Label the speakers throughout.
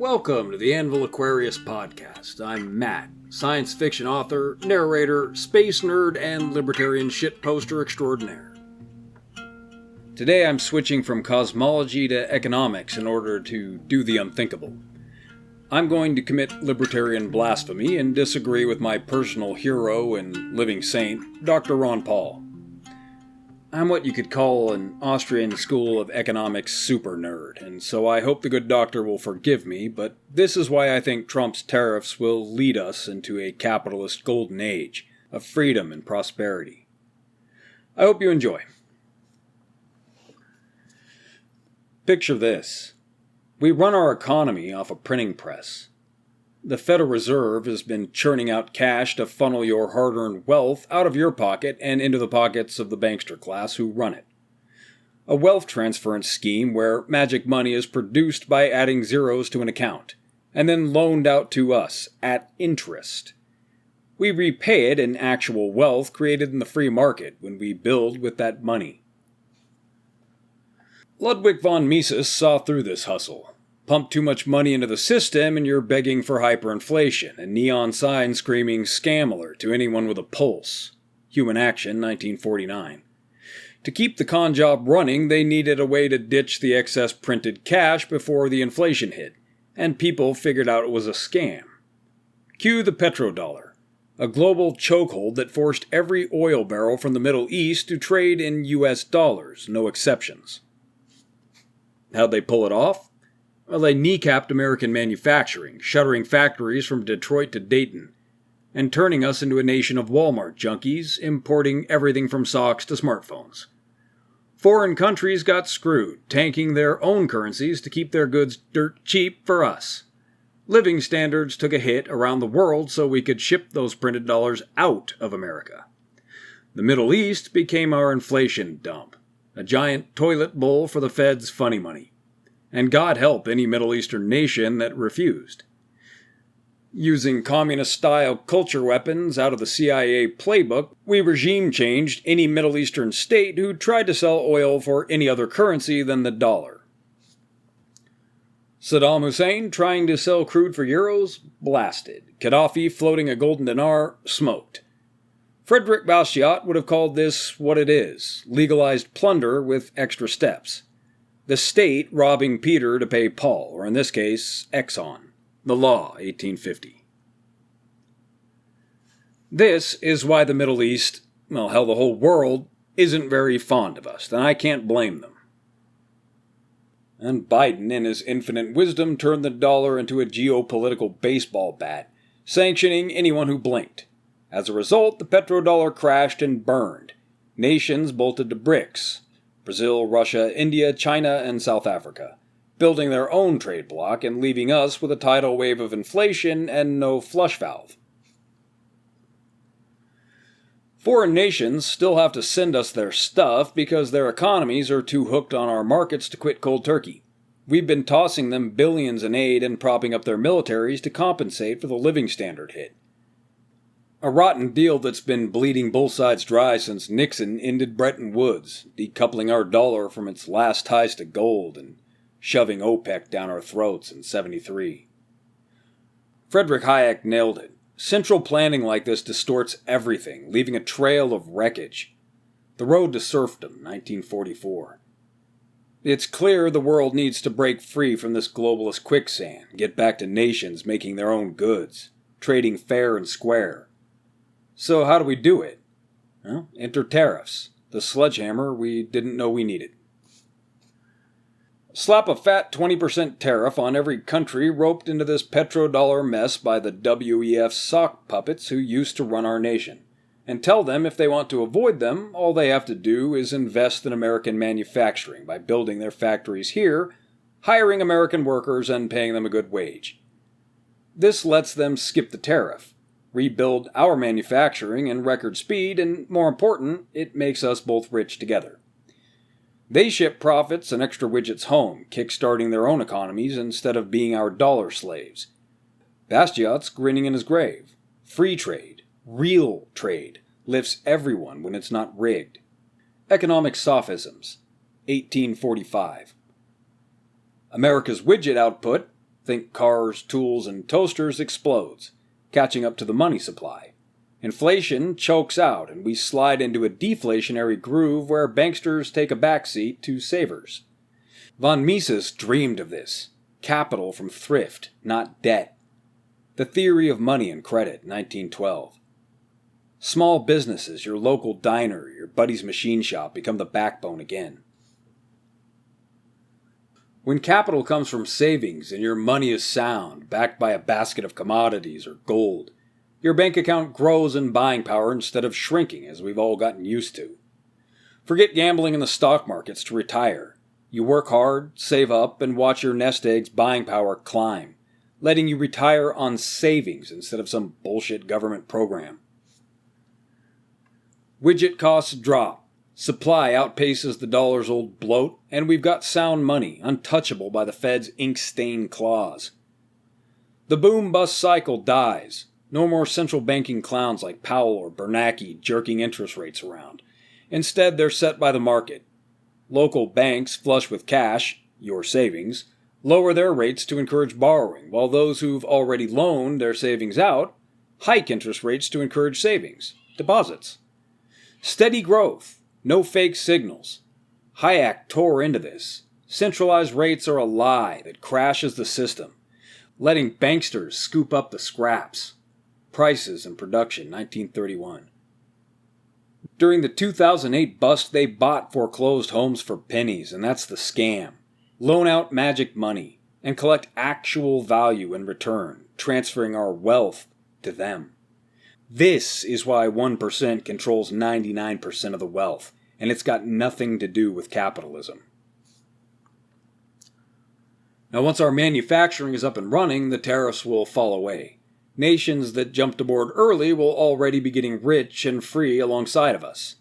Speaker 1: Welcome to the Anvil Aquarius podcast. I'm Matt, science fiction author, narrator, space nerd, and libertarian shitposter extraordinaire. Today I'm switching from cosmology to economics in order to do the unthinkable. I'm going to commit libertarian blasphemy and disagree with my personal hero and living saint, Dr. Ron Paul. I'm what you could call an Austrian School of Economics super nerd, and so I hope the good doctor will forgive me, but this is why I think Trump's tariffs will lead us into a capitalist golden age of freedom and prosperity. I hope you enjoy. Picture this. We run our economy off a printing press. The Federal Reserve has been churning out cash to funnel your hard-earned wealth out of your pocket and into the pockets of the bankster class who run it. A wealth transference scheme where magic money is produced by adding zeros to an account, and then loaned out to us at interest. We repay it in actual wealth created in the free market when we build with that money. Ludwig von Mises saw through this hustle. Pump too much money into the system and you're begging for hyperinflation, and neon signs screaming scam alert to anyone with a pulse. Human Action, 1949. To keep the con job running, they needed a way to ditch the excess printed cash before the inflation hit, and people figured out it was a scam. Cue the petrodollar, a global chokehold that forced every oil barrel from the Middle East to trade in US dollars, no exceptions. How'd they pull it off? Well, they kneecapped American manufacturing, shuttering factories from Detroit to Dayton, and turning us into a nation of Walmart junkies, importing everything from socks to smartphones. Foreign countries got screwed, tanking their own currencies to keep their goods dirt cheap for us. Living standards took a hit around the world so we could ship those printed dollars out of America. The Middle East became our inflation dump, a giant toilet bowl for the Fed's funny money. And God help any Middle Eastern nation that refused. Using communist-style culture weapons out of the CIA playbook, we regime-changed any Middle Eastern state who tried to sell oil for any other currency than the dollar. Saddam Hussein trying to sell crude for euros? Blasted. Gaddafi floating a golden dinar? Smoked. Frederick Bastiat would have called this what it is, legalized plunder with extra steps. The state robbing Peter to pay Paul, or in this case, Exxon. The law, 1850. This is why the Middle East, well, hell, the whole world, isn't very fond of us, and I can't blame them. And Biden, in his infinite wisdom, turned the dollar into a geopolitical baseball bat, sanctioning anyone who blinked. As a result, the petrodollar crashed and burned. Nations bolted to BRICS. Brazil, Russia, India, China, and South Africa, building their own trade bloc and leaving us with a tidal wave of inflation and no flush valve. Foreign nations still have to send us their stuff because their economies are too hooked on our markets to quit cold turkey. We've been tossing them billions in aid and propping up their militaries to compensate for the living standard hit. A rotten deal that's been bleeding both sides dry since Nixon ended Bretton Woods, decoupling our dollar from its last ties to gold and shoving OPEC down our throats in '73. Friedrich Hayek nailed it. Central planning like this distorts everything, leaving a trail of wreckage. The Road to Serfdom, 1944. It's clear the world needs to break free from this globalist quicksand, get back to nations making their own goods, trading fair and square. So how do we do it? Well, enter tariffs, the sledgehammer we didn't know we needed. Slap a fat 20% tariff on every country roped into this petrodollar mess by the WEF sock puppets who used to run our nation, and tell them if they want to avoid them, all they have to do is invest in American manufacturing by building their factories here, hiring American workers, and paying them a good wage. This lets them skip the tariff, rebuild our manufacturing in record speed, and more important, it makes us both rich together. They ship profits and extra widgets home, kickstarting their own economies instead of being our dollar slaves. Bastiat's grinning in his grave. Free trade, real trade, lifts everyone when it's not rigged. Economic Sophisms, 1845. America's widget output, think cars, tools, and toasters, explodes, catching up to the money supply. Inflation chokes out, and we slide into a deflationary groove where banksters take a backseat to savers. Von Mises dreamed of this. Capital from thrift, not debt. The Theory of Money and Credit, 1912. Small businesses, your local diner, your buddy's machine shop, become the backbone again. When capital comes from savings and your money is sound, backed by a basket of commodities or gold, your bank account grows in buying power instead of shrinking, as we've all gotten used to. Forget gambling in the stock markets to retire. You work hard, save up, and watch your nest egg's buying power climb, letting you retire on savings instead of some bullshit government program. Widget costs drop. Supply outpaces the dollar's old bloat, and we've got sound money, untouchable by the Fed's ink-stained claws. The boom-bust cycle dies. No more central banking clowns like Powell or Bernanke jerking interest rates around. Instead, they're set by the market. Local banks, flush with cash, your savings, lower their rates to encourage borrowing, while those who've already loaned their savings out hike interest rates to encourage savings, deposits. Steady growth, no fake signals. Hayek tore into this. Centralized rates are a lie that crashes the system, letting banksters scoop up the scraps. Prices and Production, 1931. During the 2008 bust, they bought foreclosed homes for pennies, and that's the scam. Loan out magic money and collect actual value in return, transferring our wealth to them. This is why 1% controls 99% of the wealth, and it's got nothing to do with capitalism. Now, once our manufacturing is up and running, the tariffs will fall away. Nations that jumped aboard early will already be getting rich and free alongside of us.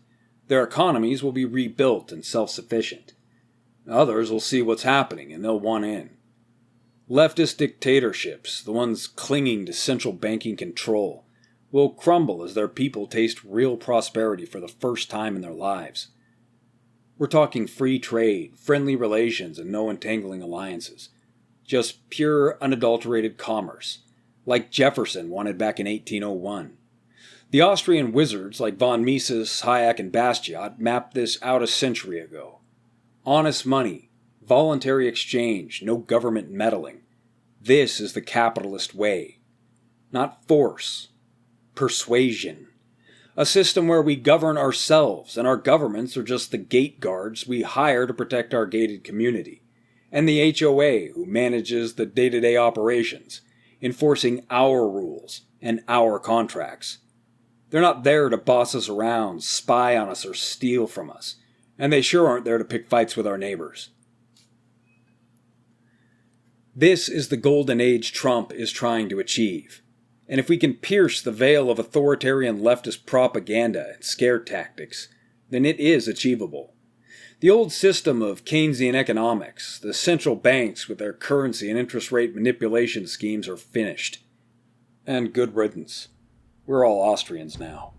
Speaker 1: Their economies will be rebuilt and self-sufficient. Others will see what's happening and they'll want in. Leftist dictatorships, the ones clinging to central banking control, will crumble as their people taste real prosperity for the first time in their lives. We're talking free trade, friendly relations, and no entangling alliances. Just pure, unadulterated commerce, like Jefferson wanted back in 1801. The Austrian wizards like von Mises, Hayek, and Bastiat mapped this out a century ago. Honest money, voluntary exchange, no government meddling. This is the capitalist way. Not force. Persuasion. A system where we govern ourselves, and our governments are just the gate guards we hire to protect our gated community, and the HOA who manages the day-to-day operations, enforcing our rules and our contracts. They're not there to boss us around, spy on us, or steal from us, and they sure aren't there to pick fights with our neighbors. This is the golden age Trump is trying to achieve. And if we can pierce the veil of authoritarian leftist propaganda and scare tactics, then it is achievable. The old system of Keynesian economics, the central banks with their currency and interest rate manipulation schemes are finished. And good riddance. We're all Austrians now.